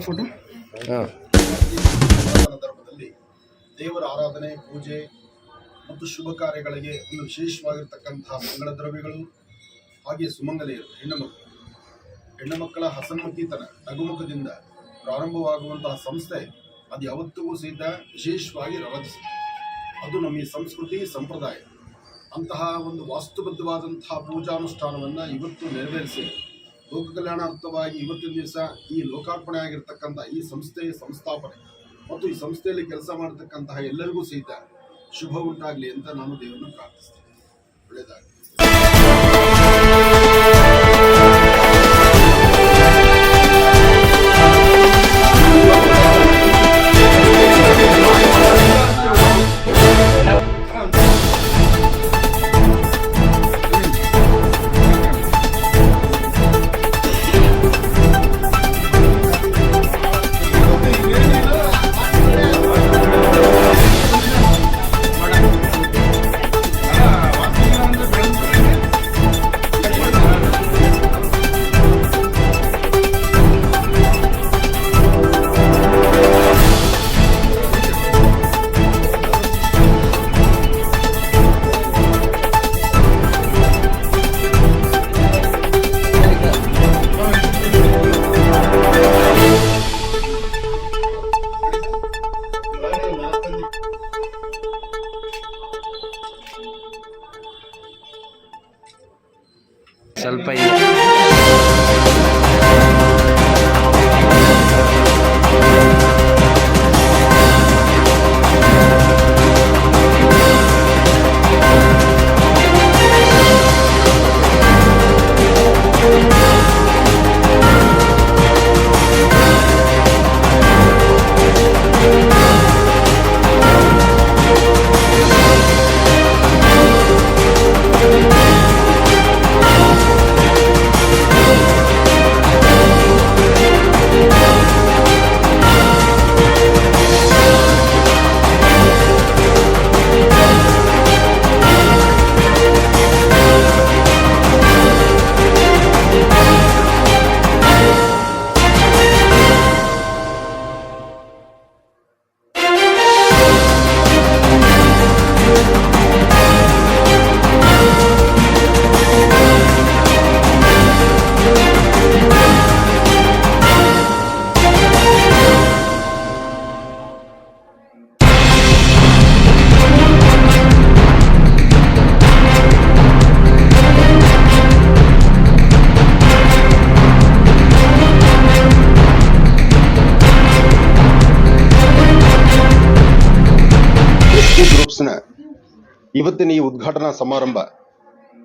Photo ಧರ್ಮದಲ್ಲಿ ದೇವರ ಆರಾಧನೆ, ಪೂಜೆ ಮತ್ತು ಶುಭ ಕಾರ್ಯಗಳಿಗೆ ಇನ್ನು ವಿಶೇಷವಾಗಿರ್ತಕ್ಕಂತಹ ಮಂಗಳ ದ್ರವ್ಯಗಳು, ಹಾಗೆ ಸುಮಂಗಲೆಯರು, ಹೆಣ್ಣು ಮಕ್ಕಳ ಹಸನ್ಮುಖಿತನ ನಗುಮುಖದಿಂದ ಪ್ರಾರಂಭವಾಗುವಂತಹ ಸಂಸ್ಥೆ ಅದು ಯಾವತ್ತಿಗೂ ಸಹಿತ ವಿಶೇಷವಾಗಿ ರವಾಜಿಸುತ್ತೆ. ಅದು ನಮ್ಮ ಈ ಸಂಸ್ಕೃತಿ ಸಂಪ್ರದಾಯ. ಅಂತಹ ಒಂದು ವಾಸ್ತುಬದ್ಧವಾದಂತಹ ಪೂಜಾನುಷ್ಠಾನವನ್ನು ಇವತ್ತು ನೆರವೇರಿಸಿ ಲೋಕ ಕಲ್ಯಾಣಾರ್ಥವಾಗಿ ಇವತ್ತಿನ ದಿವಸ ಈ ಲೋಕಾರ್ಪಣೆ ಆಗಿರ್ತಕ್ಕಂಥ ಈ ಸಂಸ್ಥೆಯ ಸಂಸ್ಥಾಪನೆ ಮತ್ತು ಈ ಸಂಸ್ಥೆಯಲ್ಲಿ ಕೆಲಸ ಮಾಡತಕ್ಕಂತಹ ಎಲ್ಲರಿಗೂ ಸಹಿತ ಶುಭ ಉಂಟಾಗಲಿ ಅಂತ ನಾನು ದೇವರನ್ನು ಪ್ರಾರ್ಥಿಸ್ತೇನೆ. ಒಳ್ಳೆಯದಾಗಲಿ. ಸ್ವಲ್ಪ ಇವತ್ತಿನ ಈ ಉದ್ಘಾಟನಾ ಸಮಾರಂಭ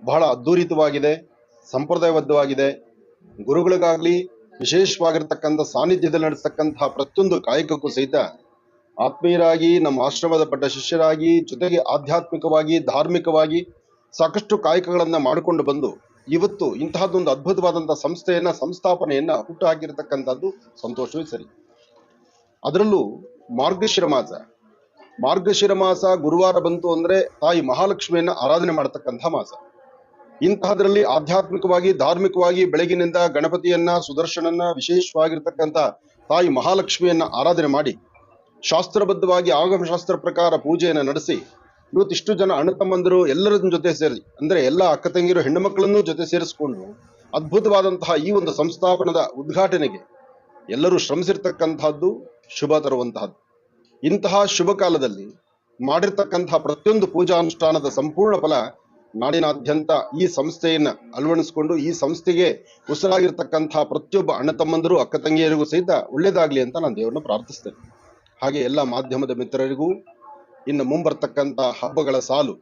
ಬಹಳ ಅದ್ಧೂರಿತವಾಗಿದೆ, ಸಂಪ್ರದಾಯಬದ್ಧವಾಗಿದೆ. ಗುರುಗಳಿಗಾಗ್ಲಿ ವಿಶೇಷವಾಗಿರ್ತಕ್ಕಂಥ ಸಾನ್ನಿಧ್ಯದಲ್ಲಿ ನಡೆಸ್ತಕ್ಕಂತಹ ಪ್ರತಿಯೊಂದು ಕಾಯಕಕ್ಕೂ ಸಹಿತ ಆತ್ಮೀಯರಾಗಿ ನಮ್ಮ ಆಶ್ರಮದ ಪಟ್ಟ ಶಿಷ್ಯರಾಗಿ ಜೊತೆಗೆ ಆಧ್ಯಾತ್ಮಿಕವಾಗಿ ಧಾರ್ಮಿಕವಾಗಿ ಸಾಕಷ್ಟು ಕಾಯಕಗಳನ್ನ ಮಾಡಿಕೊಂಡು ಬಂದು ಇವತ್ತು ಇಂತಹದ್ದೊಂದು ಅದ್ಭುತವಾದಂತಹ ಸಂಸ್ಥೆಯನ್ನ ಸಂಸ್ಥಾಪನೆಯನ್ನ ಹುಟ್ಟು ಹಾಕಿರತಕ್ಕಂಥದ್ದು ಸಂತೋಷವೇ ಸರಿ. ಅದರಲ್ಲೂ ಮಾರ್ಗಶಿರ ಮಾಸ ಗುರುವಾರ ಬಂತು ಅಂದ್ರೆ ತಾಯಿ ಮಹಾಲಕ್ಷ್ಮಿಯನ್ನ ಆರಾಧನೆ ಮಾಡತಕ್ಕಂಥ ಮಾಸ. ಇಂತಹದ್ರಲ್ಲಿ ಆಧ್ಯಾತ್ಮಿಕವಾಗಿ ಧಾರ್ಮಿಕವಾಗಿ ಬೆಳಗಿನಿಂದ ಗಣಪತಿಯನ್ನ ಸುದರ್ಶನನ್ನ ವಿಶೇಷವಾಗಿರ್ತಕ್ಕಂಥ ತಾಯಿ ಮಹಾಲಕ್ಷ್ಮಿಯನ್ನ ಆರಾಧನೆ ಮಾಡಿ ಶಾಸ್ತ್ರಬದ್ಧವಾಗಿ ಆಗಮಶಾಸ್ತ್ರ ಪ್ರಕಾರ ಪೂಜೆಯನ್ನು ನಡೆಸಿ ಇವತ್ತು ಇಷ್ಟು ಜನ ಅಣ್ಣ ತಮ್ಮಂದಿರು ಎಲ್ಲರ ಜೊತೆ ಸೇರಿ, ಅಂದ್ರೆ ಎಲ್ಲ ಅಕ್ಕ ತಂಗಿರು ಹೆಣ್ಣು ಮಕ್ಕಳನ್ನೂ ಜೊತೆ ಸೇರಿಸಿಕೊಂಡು ಅದ್ಭುತವಾದಂತಹ ಈ ಒಂದು ಸಂಸ್ಥಾಪನದ ಉದ್ಘಾಟನೆಗೆ ಎಲ್ಲರೂ ಶ್ರಮಿಸಿರ್ತಕ್ಕಂತಹದ್ದು ಶುಭ ತರುವಂತಹದ್ದು. ಇಂತಹ ಶುಭ ಕಾಲದಲ್ಲಿ ಮಾಡಿರ್ತಕ್ಕಂತಹ ಪ್ರತಿಯೊಂದು ಪೂಜಾನುಷ್ಠಾನದ ಸಂಪೂರ್ಣ ಫಲ ನಾಡಿನಾದ್ಯಂತ ಈ ಸಂಸ್ಥೆಯನ್ನ ಅಳವಡಿಸಿಕೊಂಡು ಈ ಸಂಸ್ಥೆಗೆ ಉಸಿರಾಗಿರ್ತಕ್ಕಂತಹ ಪ್ರತಿಯೊಬ್ಬ ಅಣ್ಣ ತಮ್ಮಂದಿರು ಅಕ್ಕ ತಂಗಿಯರಿಗೂ ಸಹಿತ ಒಳ್ಳೇದಾಗ್ಲಿ ಅಂತ ನಾನು ದೇವರನ್ನ ಪ್ರಾರ್ಥಿಸ್ತೇನೆ. ಹಾಗೆ ಎಲ್ಲ ಮಾಧ್ಯಮದ ಮಿತ್ರರಿಗೂ ಇನ್ನು ಮುಂಬರ್ತಕ್ಕಂಥ ಹಬ್ಬಗಳ ಸಾಲು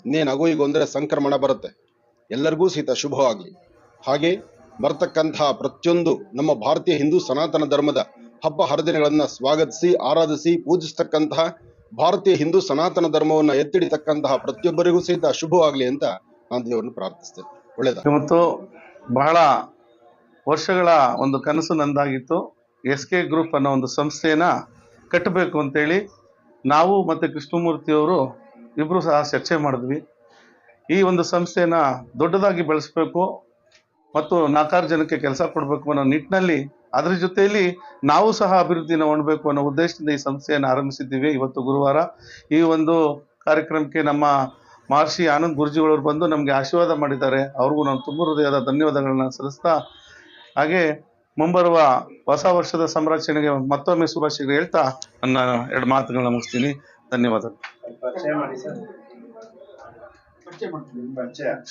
ಇನ್ನೇನು ಆಗೋ ಈಗ ಅಂದರೆ ಸಂಕ್ರಮಣ ಬರುತ್ತೆ, ಎಲ್ಲರಿಗೂ ಸಹಿತ ಶುಭವಾಗಲಿ. ಹಾಗೆ ಬರ್ತಕ್ಕಂತಹ ಪ್ರತಿಯೊಂದು ನಮ್ಮ ಭಾರತೀಯ ಹಿಂದೂ ಸನಾತನ ಧರ್ಮದ ಹಬ್ಬ ಹರಿದಿನಗಳನ್ನ ಸ್ವಾಗತಿಸಿ ಆರಾಧಿಸಿ ಪೂಜಿಸ್ತಕ್ಕಂತಹ ಭಾರತೀಯ ಹಿಂದೂ ಸನಾತನ ಧರ್ಮವನ್ನ ಎತ್ತಿಡಿತಕ್ಕಂತಹ ಪ್ರತಿಯೊಬ್ಬರಿಗೂ ಸಹಿತ ಶುಭವಾಗಲಿ ಅಂತ ನಾನು ದೇವರನ್ನು ಪ್ರಾರ್ಥಿಸ್ತೇನೆ. ಒಳ್ಳೆಯದ. ಮತ್ತು ಬಹಳ ವರ್ಷಗಳ ಒಂದು ಕನಸು ನಂದಾಗಿತ್ತು. SK ಗ್ರೂಪ್ ಅನ್ನೋ ಒಂದು ಸಂಸ್ಥೆಯನ್ನ ಕಟ್ಟಬೇಕು ಅಂತೇಳಿ ನಾವು ಮತ್ತು ಕೃಷ್ಣಮೂರ್ತಿಯವರು ಇಬ್ಬರು ಸಹ ಚರ್ಚೆ ಮಾಡಿದ್ವಿ. ಈ ಒಂದು ಸಂಸ್ಥೆಯನ್ನ ದೊಡ್ಡದಾಗಿ ಬೆಳೆಸಬೇಕು ಮತ್ತು 4 ಜನಕ್ಕೆ ಕೆಲಸ ಕೊಡಬೇಕು ಅನ್ನೋ ನಿಟ್ಟಿನಲ್ಲಿ ಅದರ ಜೊತೆಯಲ್ಲಿ ನಾವು ಸಹ ಅಭಿವೃದ್ಧಿನ ಹೊಂದಬೇಕು ಅನ್ನೋ ಉದ್ದೇಶದಿಂದ ಈ ಸಂಸ್ಥೆಯನ್ನು ಆರಂಭಿಸಿದ್ದೀವಿ. ಇವತ್ತು ಗುರುವಾರ ಈ ಒಂದು ಕಾರ್ಯಕ್ರಮಕ್ಕೆ ನಮ್ಮ ಮಹರ್ಷಿ ಆನಂದ್ ಗುರುಜಿಗಳವರು ಬಂದು ನಮಗೆ ಆಶೀರ್ವಾದ ಮಾಡಿದ್ದಾರೆ. ಅವ್ರಿಗೂ ನಾನು ತುಂಬ ಹೃದಯದ ಧನ್ಯವಾದಗಳನ್ನ ಸಲ್ಲಿಸ್ತಾ, ಹಾಗೆ ಮುಂಬರುವ ಹೊಸ ವರ್ಷದ ಸಂರಕ್ಷಣೆಗೆ ಮತ್ತೊಮ್ಮೆ ಶುಭಾಶಯಗಳು ಹೇಳ್ತಾ ನನ್ನ 2 ಮಾತುಗಳನ್ನ ಮುಗಿಸ್ತೀನಿ. ಧನ್ಯವಾದಗಳು.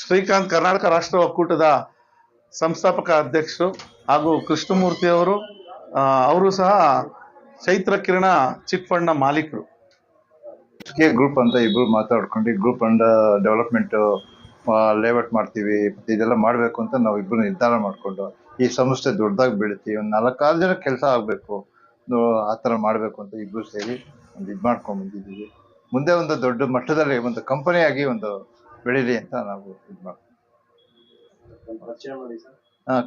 ಶ್ರೀಕಾಂತ್ ಕರ್ನಾಟಕ ರಾಷ್ಟ್ರ ಒಕ್ಕೂಟದ ಸಂಸ್ಥಾಪಕ ಅಧ್ಯಕ್ಷರು ಹಾಗೂ ಕೃಷ್ಣಮೂರ್ತಿಯವರು, ಅವರು ಸಹ ಚೈತ್ರ ಕಿರಣ ಚಿಟ್ ಫಂಡ್ ನ ಮಾಲೀಕರು. SK ಗ್ರೂಪ್ ಅಂತ ಇಬ್ರು ಮಾತಾಡ್ಕೊಂಡು ಗ್ರೂಪ್ ಅಂಡ್ ಡೆವಲಪ್ಮೆಂಟ್ ಲೇಔಟ್ ಮಾಡ್ತೀವಿ, ಮತ್ತೆ ಇದೆಲ್ಲ ಮಾಡಬೇಕು ಅಂತ ನಾವು ಇಬ್ರು ನಿರ್ಧಾರ ಮಾಡಿಕೊಂಡು ಈ ಸಂಸ್ಥೆ ದೊಡ್ಡದಾಗಿ ಬೆಳಿತೀವಿ, ಒಂದು 4-6 ಜನ ಕೆಲಸ ಆಗಬೇಕು, ಆ ಥರ ಮಾಡಬೇಕು ಅಂತ ಇಬ್ರು ಸೇರಿ ಒಂದು ಇದು ಮಾಡ್ಕೊಂಡು ಬಂದಿದ್ದೀವಿ. ಮುಂದೆ ಒಂದು ದೊಡ್ಡ ಮಟ್ಟದಲ್ಲಿ ಒಂದು ಕಂಪನಿಯಾಗಿ ಒಂದು ಬೆಳೀಲಿ ಅಂತ ನಾವು ಇದು ಮಾಡ್ತೀವಿ.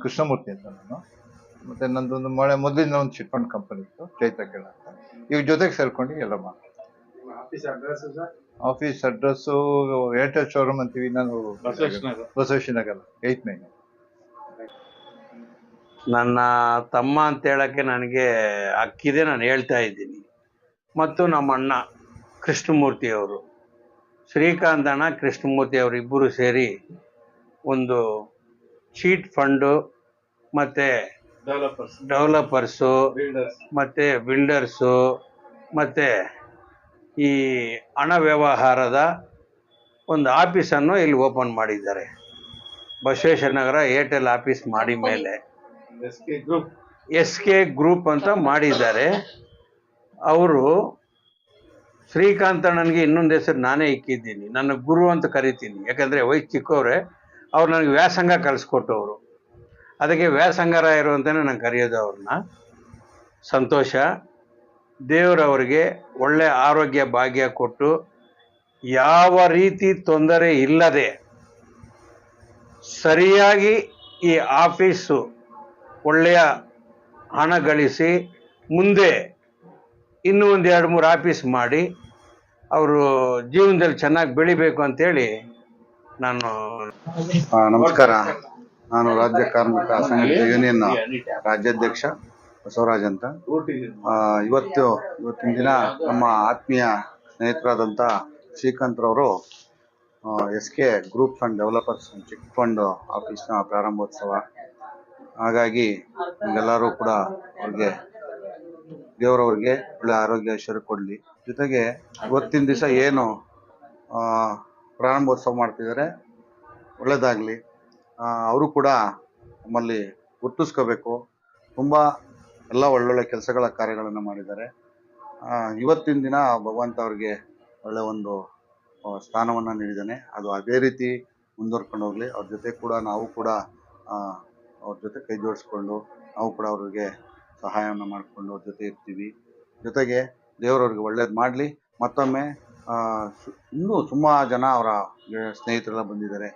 ಕೃಷ್ಣಮೂರ್ತಿ ಅಂತ ನಾನು, ಮತ್ತೆ ನಂದೊಂದು ಮೊದಲಿನ ಒಂದು ಚಿಟ್ ಫಂಡ್ ಕಂಪನಿ ಇತ್ತು ಚೈತ್ರ ಕಿರಣ ಅಂತ, ಇವ್ರ ಜೊತೆಗೆ ಸೇರ್ಕೊಂಡು ಎಲ್ಲ ಮಾಡ್ತೀವಿ. ಆಫೀಸ್ ಅಡ್ರೆಸ್ಸು ಏರ್ಟೆಲ್ ಶೋರೂಮ್ ಅಂತೀವಿ, ನಾನು ಬಸವೇಶ್ವರ ನಗರ 8 ಮೈನ್. ನನ್ನ ತಮ್ಮ ಅಂತ ಹೇಳಕ್ಕೆ ನನಗೆ ಹಕ್ಕಿದೆ, ನಾನು ಹೇಳ್ತಾ ಇದ್ದೀನಿ. ಮತ್ತು ನಮ್ಮ ಅಣ್ಣ ಕೃಷ್ಣಮೂರ್ತಿಯವರು, ಶ್ರೀಕಾಂತ್ ಅಣ್ಣ ಕೃಷ್ಣಮೂರ್ತಿ ಅವರು ಇಬ್ಬರು ಸೇರಿ ಒಂದು ಚೀಟ್ ಫಂಡು ಮತ್ತು ಡೆವಲಪರ್ಸು ಮತ್ತು ಬಿಲ್ಡರ್ಸು ಮತ್ತು ಈ ಹಣ ವ್ಯವಹಾರದ ಒಂದು ಆಫೀಸನ್ನು ಇಲ್ಲಿ ಓಪನ್ ಮಾಡಿದ್ದಾರೆ. ಬಸವೇಶ್ವರ ನಗರ ಏರ್ಟೆಲ್ ಆಫೀಸ್ ಮಾಡಿ ಮೇಲೆ SK ಗ್ರೂಪ್ ಅಂತ ಮಾಡಿದ್ದಾರೆ. ಅವರು ಶ್ರೀಕಾಂತ್ ಅಣ್ಣನಿಗೆ ಇನ್ನೊಂದು ಹೆಸರು ನಾನೇ ಇಕ್ಕಿದ್ದೀನಿ, ನನ್ನ ಗುರು ಅಂತ ಕರಿತೀನಿ. ಯಾಕಂದರೆ ವಯಸ್ಸು ಚಿಕ್ಕವ್ರೆ, ಅವ್ರು ನನಗೆ ವ್ಯಾಸಂಗ ಕಲಿಸ್ಕೊಟ್ಟವರು, ಅದಕ್ಕೆ ವ್ಯಾಸಂಗರಾಯರು ಅಂತಲೇ ನಾನು ಕರೆಯೋದು ಅವ್ರನ್ನ. ಸಂತೋಷ. ದೇವರವರಿಗೆ ಒಳ್ಳೆ ಆರೋಗ್ಯ ಭಾಗ್ಯ ಕೊಟ್ಟು ಯಾವ ರೀತಿ ತೊಂದರೆ ಇಲ್ಲದೆ ಸರಿಯಾಗಿ ಈ ಆಫೀಸು ಒಳ್ಳೆಯ ಹಣ ಗಳಿಸಿ ಮುಂದೆ ಇನ್ನೂ ಒಂದು 2-3 ಆಫೀಸ್ ಮಾಡಿ ಅವರು ಜೀವನದಲ್ಲಿ ಚೆನ್ನಾಗಿ ಬೆಳಿಬೇಕು ಅಂತೇಳಿ ನಾನು. ನಮಸ್ಕಾರ. ನಾನು ರಾಜ್ಯ ಕಾರ್ಮಿಕ ಸಂಘಟನೆ ಯೂನಿಯನ್ ರಾಜ್ಯಾಧ್ಯಕ್ಷ ಬಸವರಾಜ್ ಅಂತ. ಇವತ್ತಿನ ದಿನ ನಮ್ಮ ಆತ್ಮೀಯ ಸ್ನೇಹಿತರಾದಂಥ ಶ್ರೀಕಾಂತ್ರವರು SK group and developers chit fund ಆಫೀಸ್ನ ಪ್ರಾರಂಭೋತ್ಸವ. ಹಾಗಾಗಿ ಎಲ್ಲರೂ ಕೂಡ ಅವ್ರಿಗೆ ದೇವರವ್ರಿಗೆ ಒಳ್ಳೆ ಆರೋಗ್ಯ ಐಶ್ವರ್ಯ ಕೊಡಲಿ. ಜೊತೆಗೆ ಇವತ್ತಿನ ದಿವಸ ಏನು ಪ್ರಾರಂಭೋತ್ಸವ ಮಾಡ್ತಿದ್ದಾರೆ ಒಳ್ಳೆಯದಾಗಲಿ. ಅವರು ಕೂಡ ನಮ್ಮಲ್ಲಿ ಗುರ್ತಿಸ್ಕೋಬೇಕು. ತುಂಬ ಎಲ್ಲ ಒಳ್ಳೊಳ್ಳೆ ಕೆಲಸಗಳ ಕಾರ್ಯಗಳನ್ನು ಮಾಡಿದ್ದಾರೆ. ಇವತ್ತಿನ ದಿನ ಭಗವಂತ ಅವ್ರಿಗೆ ಒಳ್ಳೆ ಒಂದು ಸ್ಥಾನವನ್ನು ನೀಡಿದ್ದಾನೆ. ಅದು ಅದೇ ರೀತಿ ಮುಂದುವರ್ಕೊಂಡು ಹೋಗಲಿ. ಅವ್ರ ಜೊತೆ ಕೂಡ ನಾವು ಕೂಡ ಅವ್ರ ಜೊತೆ ಕೈ ಜೋಡಿಸ್ಕೊಂಡು ನಾವು ಕೂಡ ಅವ್ರಿಗೆ ಸಹಾಯವನ್ನು ಮಾಡಿಕೊಂಡು ಅವ್ರ ಜೊತೆ ಇರ್ತೀವಿ. ಜೊತೆಗೆ ದೇವರವ್ರಿಗೆ ಒಳ್ಳೇದು ಮಾಡಲಿ. ಮತ್ತೊಮ್ಮೆ ಇನ್ನೂ ಸುಮಾರು ಜನ ಅವರ ಸ್ನೇಹಿತರೆಲ್ಲ ಬಂದಿದ್ದಾರೆ.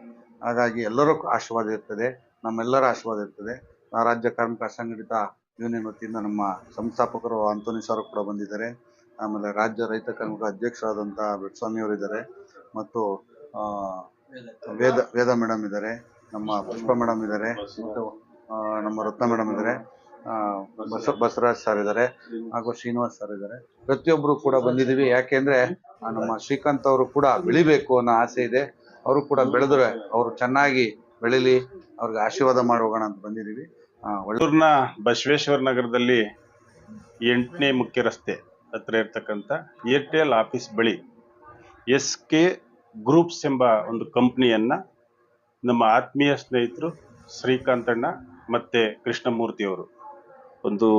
ಹಾಗಾಗಿ ಎಲ್ಲರೂ ಆಶೀರ್ವಾದ ಇರ್ತದೆ, ನಮ್ಮೆಲ್ಲರ ಆಶೀರ್ವಾದ ಇರ್ತದೆ. ರಾಜ್ಯ ಕಾರ್ಮಿಕ ಸಂಘಟಿತ ಯೂನಿಯನ್ ವತಿಯಿಂದ ನಮ್ಮ ಸಂಸ್ಥಾಪಕರು ಆಂಟೋನಿ ಸರ್ ಕೂಡ ಬಂದಿದ್ದಾರೆ. ಆಮೇಲೆ ರಾಜ್ಯ ರೈತ ಕಾರ್ಮಿಕ ಅಧ್ಯಕ್ಷರಾದಂಥ ಬೆಟ್ಸ್ವಾಮಿಯವರಿದ್ದಾರೆ, ಮತ್ತು ವೇದ ಮೇಡಮ್ ಇದ್ದಾರೆ, ನಮ್ಮ ಪುಷ್ಪ ಮೇಡಮ್ ಇದ್ದಾರೆ, ಮತ್ತು ನಮ್ಮ ರತ್ನ ಮೇಡಮ್ ಇದ್ದಾರೆ, ಬಸವರಾಜ್ ಸರ್ ಇದ್ದಾರೆ, ಹಾಗೂ ಶ್ರೀನಿವಾಸ್ ಸರ್ ಇದ್ದಾರೆ. ಪ್ರತಿಯೊಬ್ಬರು ಕೂಡ ಬಂದಿದ್ದೀವಿ. ಯಾಕೆಂದರೆ ನಮ್ಮ ಶ್ರೀಕಾಂತ್ ಅವರು ಕೂಡ ಬೆಳಿಬೇಕು ಅನ್ನೋ ಆಸೆ ಇದೆ. ಅವರು ಕೂಡ ಬೆಳೆದ್ರೆ ಅವರು ಚೆನ್ನಾಗಿ ಬೆಳಿಲಿ, ಅವ್ರಿಗೆ ಆಶೀರ್ವಾದ ಮಾಡಿ ಹೋಗೋಣ ಅಂತ ಬಂದಿದ್ದೀವಿ. ಬೆಂಗಳೂರಿನ ಬಸವೇಶ್ವರ ನಗರದಲ್ಲಿ 8ನೇ ಮುಖ್ಯ ರಸ್ತೆ ಹತ್ರ ಇರ್ತಕ್ಕಂಥ ಏರ್ಟೆಲ್ ಆಫೀಸ್ ಬಳಿ SK ಗ್ರೂಪ್ಸ್ ಎಂಬ ಒಂದು ಕಂಪ್ನಿಯನ್ನ ನಮ್ಮ ಆತ್ಮೀಯ ಸ್ನೇಹಿತರು ಶ್ರೀಕಾಂತಣ್ಣ ಮತ್ತೆ ಕೃಷ್ಣಮೂರ್ತಿ ಅವರು ಒಂದು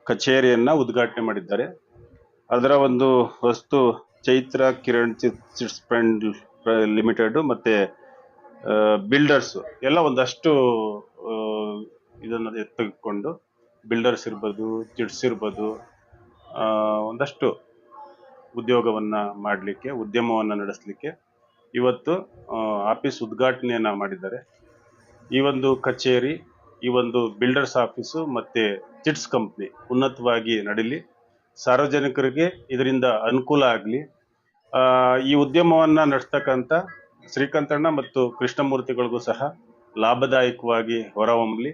ಕಚೇರಿಯನ್ನ ಉದ್ಘಾಟನೆ ಮಾಡಿದ್ದಾರೆ. ಅದರ ಒಂದು ವಸ್ತು Chaitra Kiran chits fund limited ಮತ್ತೆ ಬಿಲ್ಡರ್ಸ್ ಎಲ್ಲ ಒಂದಷ್ಟು ಇದನ್ನು ತೆಗೆದುಕೊಂಡು, ಬಿಲ್ಡರ್ಸ್ ಇರ್ಬೋದು, ಚಿಟ್ಸ್ ಇರ್ಬೋದು, ಒಂದಷ್ಟು ಉದ್ಯೋಗವನ್ನ ಮಾಡಲಿಕ್ಕೆ, ಉದ್ಯಮವನ್ನ ನಡೆಸಲಿಕ್ಕೆ ಇವತ್ತು ಆಫೀಸ್ ಉದ್ಘಾಟನೆಯನ್ನ ಮಾಡಿದ್ದಾರೆ. ಈ ಒಂದು ಕಚೇರಿ, ಈ ಒಂದು ಬಿಲ್ಡರ್ಸ್ ಆಫೀಸು ಮತ್ತೆ ಚಿಟ್ಸ್ ಕಂಪ್ನಿ ಉನ್ನತವಾಗಿ ನಡೀಲಿ, ಸಾರ್ವಜನಿಕರಿಗೆ ಇದರಿಂದ ಅನುಕೂಲ ಆಗಲಿ. ಈ ಉದ್ಯಮವನ್ನ ನಡೆಸ್ತಕ್ಕಂಥ ಶ್ರೀಕಾಂತಣ್ಣ ಮತ್ತು ಕೃಷ್ಣಮೂರ್ತಿಗಳಿಗೂ ಸಹ ಲಾಭದಾಯಕವಾಗಿ ಹೊರಹೊಮ್ಮಲಿ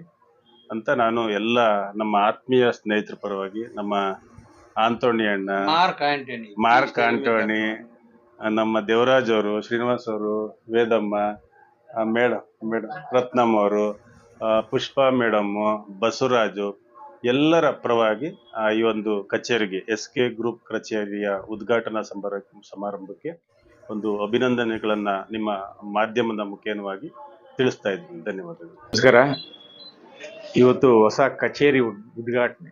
ಅಂತ ನಾನು ಎಲ್ಲ ನಮ್ಮ ಆತ್ಮೀಯ ಸ್ನೇಹಿತರ ಪರವಾಗಿ, ನಮ್ಮ ಆಂಟೋನಿ ಅಣ್ಣ, ಮಾರ್ಕ್ ಆಂಟೋನಿ, ನಮ್ಮ ದೇವರಾಜ್ ಅವರು, ಶ್ರೀನಿವಾಸ್ ಅವರು, ವೇದಮ್ಮ ಮೇಡಮ್ ರತ್ನಮ್ಮ ಅವರು, ಪುಷ್ಪಾ ಮೇಡಮ್, ಬಸವರಾಜು, ಎಲ್ಲರ ಪರವಾಗಿ ಈ ಒಂದು ಕಚೇರಿಗೆ, SK ಗ್ರೂಪ್ ಕಚೇರಿಯ ಉದ್ಘಾಟನಾ ಸಮಾರಂಭಕ್ಕೆ ಒಂದು ಅಭಿನಂದನೆಗಳನ್ನ ನಿಮ್ಮ ಮಾಧ್ಯಮದ ಮುಖೇನವಾಗಿ ತಿಳಿಸ್ತಾ ಇದ್ದೀನಿ. ಧನ್ಯವಾದಗಳು. ನಮಸ್ಕಾರ. ಇವತ್ತು ಹೊಸ ಕಚೇರಿ ಉದ್ಘಾಟನೆ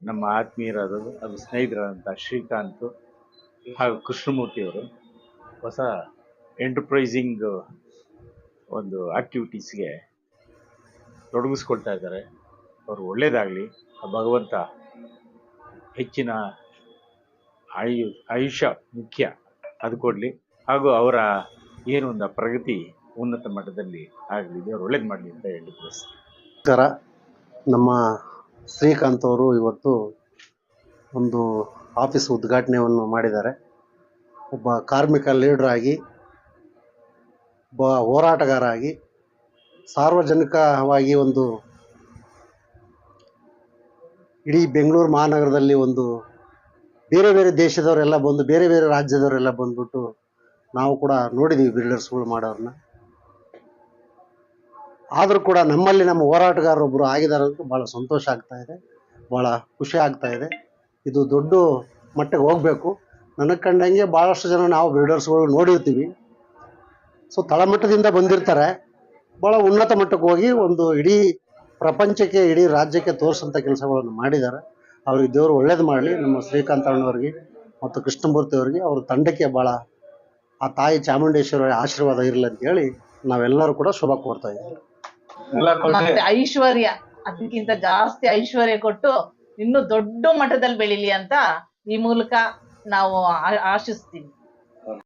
ನಮ್ಮ ಆತ್ಮೀಯರಾದವರು, ಅದು ಸ್ನೇಹಿತರಾದಂಥ ಶ್ರೀಕಾಂತ್ ಹಾಗೂ ಕೃಷ್ಣಮೂರ್ತಿಯವರು ಹೊಸ ಎಂಟರ್ಪ್ರೈಸಿಂಗ್ ಒಂದು ಆಕ್ಟಿವಿಟೀಸ್ಗೆ ತೊಡಗಿಸ್ಕೊಳ್ತಾ ಇದ್ದಾರೆ. ಅವರು ಒಳ್ಳೆಯದಾಗಲಿ, ಭಗವಂತ ಹೆಚ್ಚಿನ ಆಯುಷ್ಯ ಮುಖ್ಯ ಅದು ಕೊಡಲಿ, ಹಾಗೂ ಅವರ ಏನು ಒಂದು ಪ್ರಗತಿ ಉನ್ನತ ಮಟ್ಟದಲ್ಲಿ ಆಗಲಿ, ದೇವರು ಒಳ್ಳೇದು ಮಾಡಲಿ ಅಂತ ಹೇಳಿ ನಮಸ್ಕಾರ. ನಮ್ಮ ಶ್ರೀಕಾಂತ್ ಅವರು ಇವತ್ತು ಒಂದು ಆಫೀಸ್ ಉದ್ಘಾಟನೆಯನ್ನು ಮಾಡಿದ್ದಾರೆ. ಒಬ್ಬ ಕಾರ್ಮಿಕ ಲೀಡರ್ ಆಗಿ, ಒಬ್ಬ ಹೋರಾಟಗಾರ ಆಗಿ, ಸಾರ್ವಜನಿಕವಾಗಿ ಒಂದು ಇಡೀ ಬೆಂಗಳೂರು ಮಹಾನಗರದಲ್ಲಿ ಒಂದು ಬೇರೆ ಬೇರೆ ದೇಶದವರೆಲ್ಲ ಬಂದು, ಬೇರೆ ಬೇರೆ ರಾಜ್ಯದವರೆಲ್ಲ ಬಂದ್ಬಿಟ್ಟು ನಾವು ಕೂಡ ನೋಡಿದ್ದೀವಿ ಬಿಲ್ಡರ್ಸ್ಗಳು ಮಾಡೋರನ್ನ. ಆದರೂ ಕೂಡ ನಮ್ಮಲ್ಲಿ ನಮ್ಮ ಹೋರಾಟಗಾರರೊಬ್ಬರು ಆಗಿದ್ದಾರೆ ಅಂತ ಭಾಳ ಸಂತೋಷ ಆಗ್ತಾ ಇದೆ, ಭಾಳ ಖುಷಿ ಆಗ್ತಾ ಇದೆ. ಇದು ದೊಡ್ಡ ಮಟ್ಟಿಗೆ ಹೋಗಬೇಕು. ನನಗೆ ಕಂಡಂಗೆ ಭಾಳಷ್ಟು ಜನ ನಾವು ಬಿಲ್ಡರ್ಸ್ಗಳು ನೋಡಿರ್ತೀವಿ. ಸೊ ತಳಮಟ್ಟದಿಂದ ಬಂದಿರ್ತಾರೆ, ಭಾಳ ಉನ್ನತ ಮಟ್ಟಕ್ಕೆ ಹೋಗಿ ಒಂದು ಇಡೀ ಪ್ರಪಂಚಕ್ಕೆ, ಇಡೀ ರಾಜ್ಯಕ್ಕೆ ತೋರಿಸೋಂಥ ಕೆಲಸಗಳನ್ನು ಮಾಡಿದ್ದಾರೆ. ಅವ್ರಿಗೆ ದೇವರು ಒಳ್ಳೇದು ಮಾಡಲಿ. ನಮ್ಮ ಶ್ರೀಕಾಂತ್ ಅಣ್ಣವ್ರಿಗೆ ಮತ್ತು ಕೃಷ್ಣಮೂರ್ತಿ ಅವರಿಗೆ, ಅವ್ರ ತಂಡಕ್ಕೆ ಭಾಳ ಆ ತಾಯಿ ಚಾಮುಂಡೇಶ್ವರಿ ಆಶೀರ್ವಾದ ಇರಲಿ ಅಂತ ಹೇಳಿ ನಾವೆಲ್ಲರೂ ಕೂಡ ಶುಭ ಕೋರ್ತಾ ಇದ್ದೀವಿ. ಮತ್ತೆ ಐಶ್ವರ್ಯ, ಅದಕ್ಕಿಂತ ಜಾಸ್ತಿ ಐಶ್ವರ್ಯ ಕೊಟ್ಟು ಇನ್ನೂ ದೊಡ್ಡ ಮಟ್ಟದಲ್ಲಿ ಬೆಳಿಲಿ ಅಂತ ಈ ಮೂಲಕ ನಾವು ಆಶಿಸ್ತೀವಿ.